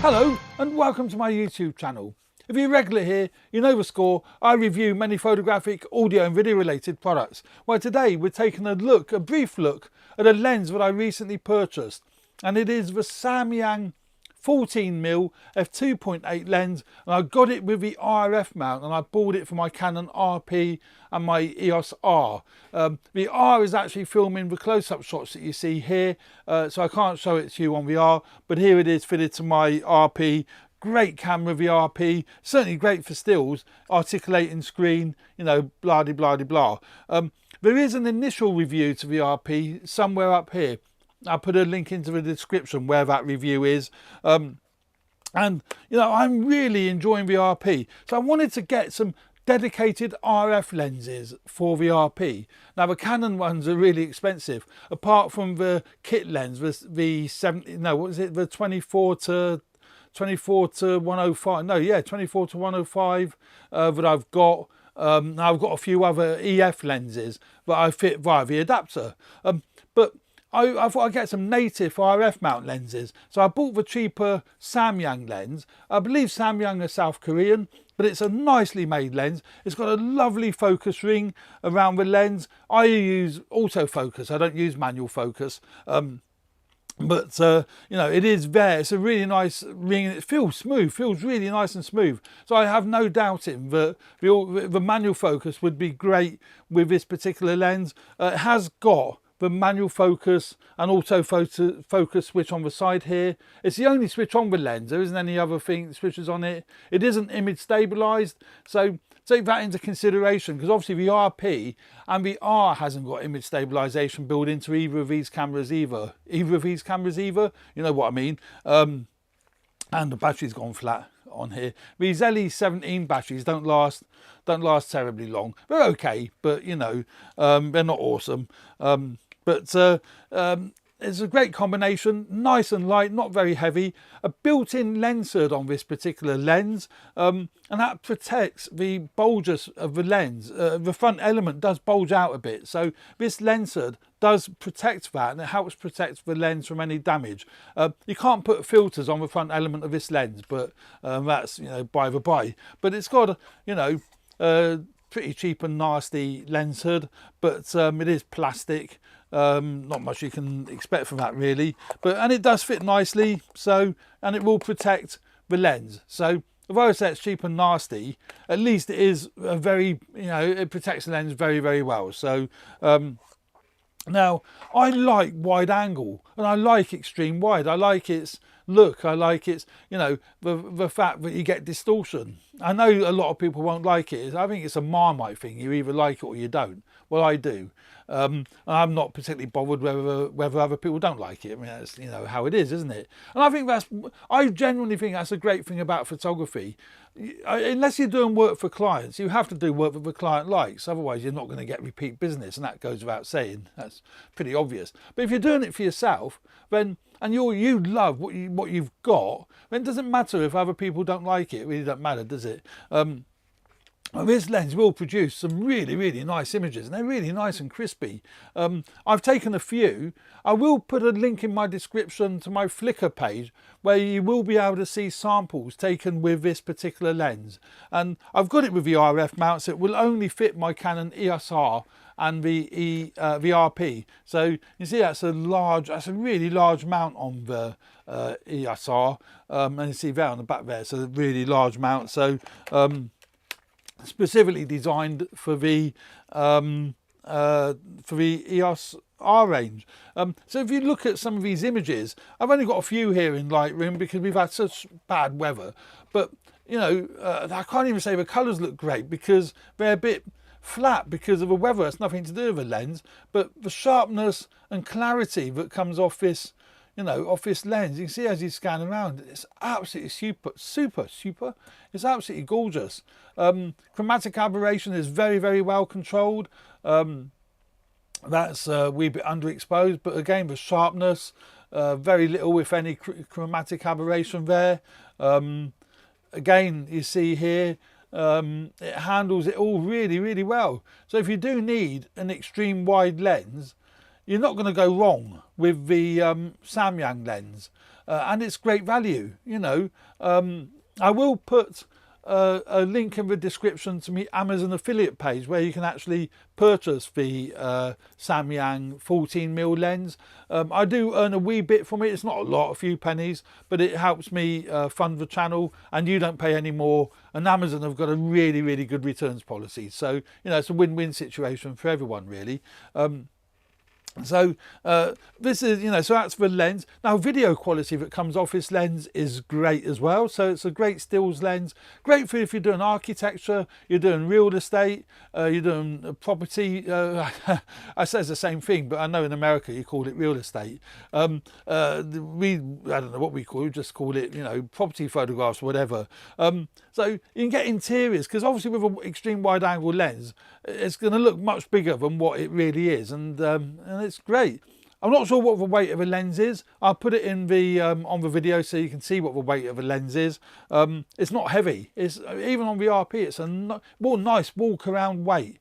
Hello and welcome to my YouTube channel. If you're regular here, you know the score. I review many photographic, audio and video related products. Well, today we're taking a brief look at a lens that I recently purchased, and it is the Samyang 14mm F2.8 lens, and I got it with the RF mount, and I bought it for my Canon RP and my EOS R. The R is actually filming the close-up shots that you see here, so I can't show it to you on the R, but here it is fitted to my RP. Great camera, the RP, certainly great for stills, articulating screen, you know, blah de blah de blah. There is an initial review to the RP somewhere up here. I'll put a link into the description where that review is. And you know, I'm really enjoying the RP, so I wanted to get some dedicated RF lenses for the RP. Now the Canon ones are really expensive. Apart from the kit lens, the 24 to 105, no, yeah, 24 to 105 that I've got. Now I've got a few other EF lenses that I fit via the adapter. But I thought I'd get some native RF mount lenses. So I bought the cheaper Samyang lens. I believe Samyang are South Korean, but it's a nicely made lens. It's got a lovely focus ring around the lens. I use autofocus, I don't use manual focus. But you know, it is there. It's a really nice ring, and it feels smooth, feels really nice and smooth. So I have no doubt in that the manual focus would be great with this particular lens. It has got the manual focus and focus switch on the side here. It's the only switch on the lens. There isn't any other thing switches on it. It isn't image stabilized, so take that into consideration, because obviously the RP and the R hasn't got image stabilization built into either of these cameras either. You know what I mean. And the battery's gone flat on here. These LE17 batteries don't last terribly long. They're okay, but you know, they're not awesome. It's a great combination, nice and light, not very heavy. A built-in lens hood on this particular lens, and that protects the bulges of the lens. The front element does bulge out a bit, so this lens hood does protect that, and it helps protect the lens from any damage. You can't put filters on the front element of this lens, but that's, you know, by the by. But it's got, you know, pretty cheap and nasty lens hood, but it is plastic. Not much you can expect from that really, and it does fit nicely, so, and it will protect the lens. So although I say it's cheap and nasty, at least it is a very, you know, it protects the lens very, very well. So now I like wide angle, and I like extreme wide. I like its look, I like its, you know, the fact that you get distortion. I know a lot of people won't like it. I think it's a Marmite thing. You either like it or you don't. Well, I do. I'm not particularly bothered whether other people don't like it. I mean, that's, you know, how it is, isn't it? And I think I genuinely think that's a great thing about photography. Unless you're doing work for clients, you have to do work that the client likes. Otherwise, you're not going to get repeat business, and that goes without saying. That's pretty obvious. But if you're doing it for yourself, then, and you love what you've got, then it doesn't matter if other people don't like it. It really doesn't matter, does it? This lens will produce some really, really nice images, and they're really nice and crispy. I've taken a few. I will put a link in my description to my Flickr page where you will be able to see samples taken with this particular lens. And I've got it with the RF mounts. It will only fit my Canon EOS R and the RP. So you see that's a really large mount on the EOS R, and you see there on the back there, so a really large mount. So specifically designed for the EOS R range. So if you look at some of these images, I've only got a few here in Lightroom because we've had such bad weather, but you know, I can't even say the colours look great because they're a bit flat because of the weather. It's nothing to do with the lens, but the sharpness and clarity that comes off this, you know, off this lens, you can see as you scan around, it's absolutely super. It's absolutely gorgeous. Chromatic aberration is very, very well controlled. That's a wee bit underexposed, but again, the sharpness, very little if any chromatic aberration there. Again, you see here, it handles it all really, really well. So if you do need an extreme wide lens, you're not going to go wrong with the Samyang lens. and it's great value, you know. I will put a link in the description to my Amazon affiliate page where you can actually purchase the Samyang 14mm lens. I do earn a wee bit from it. It's not a lot, a few pennies, but it helps me fund the channel, and you don't pay any more, and Amazon have got a really, really good returns policy. So, you know, it's a win-win situation for everyone, really. So this is, you know, so that's the lens. Now, video quality that comes off this lens is great as well. So it's a great stills lens, great for if you're doing architecture, you're doing real estate, you're doing property. I say it's the same thing, but I know in America you call it real estate. I don't know what we call it, we just call it, you know, property photographs, whatever. So you can get interiors, because obviously with an extreme wide angle lens, it's going to look much bigger than what it really is, and it's great. I'm not sure what the weight of a lens is. I'll put it in the on the video so you can see what the weight of a lens is. It's not heavy. It's even on the RP. It's a more nice walk around weight.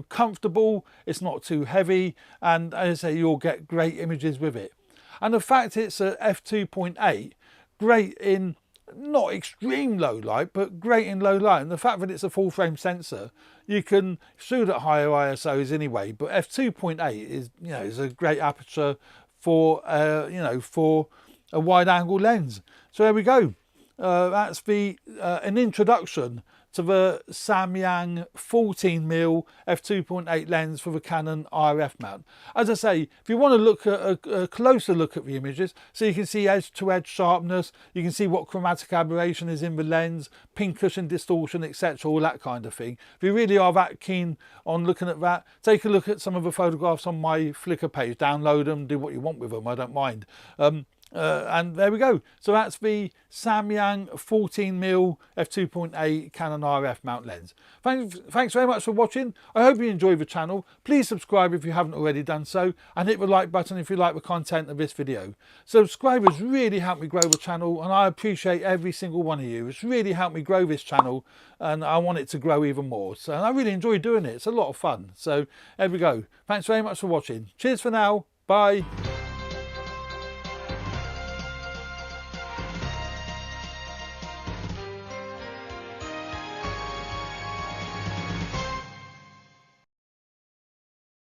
Comfortable. It's not too heavy, and as I say, you'll get great images with it. And the fact it's a f2.8, great in not extreme low light, but great in low light, and the fact that it's a full frame sensor, you can shoot at higher ISOs anyway. But f2.8 is, you know, is a great aperture for you know, for a wide angle lens. So there we go. That's the an introduction to the Samyang 14mm f2.8 lens for the Canon RF mount. As I say, if you want to look at a closer look at the images, so you can see edge-to-edge sharpness, you can see what chromatic aberration is in the lens, pinkish and distortion, etc., all that kind of thing. If you really are that keen on looking at that, take a look at some of the photographs on my Flickr page, download them, do what you want with them, I don't mind. And there we go. So that's the Samyang 14mm f2.8 Canon RF mount lens. Thanks very much for watching. I hope you enjoy the channel. Please subscribe if you haven't already done so, and hit the like button if you like the content of this video. Subscribers really help me grow the channel, and I appreciate every single one of you. It's really helped me grow this channel, and I want it to grow even more. So, and I really enjoy doing it. It's a lot of fun. So there we go. Thanks very much for watching. Cheers for now. Bye.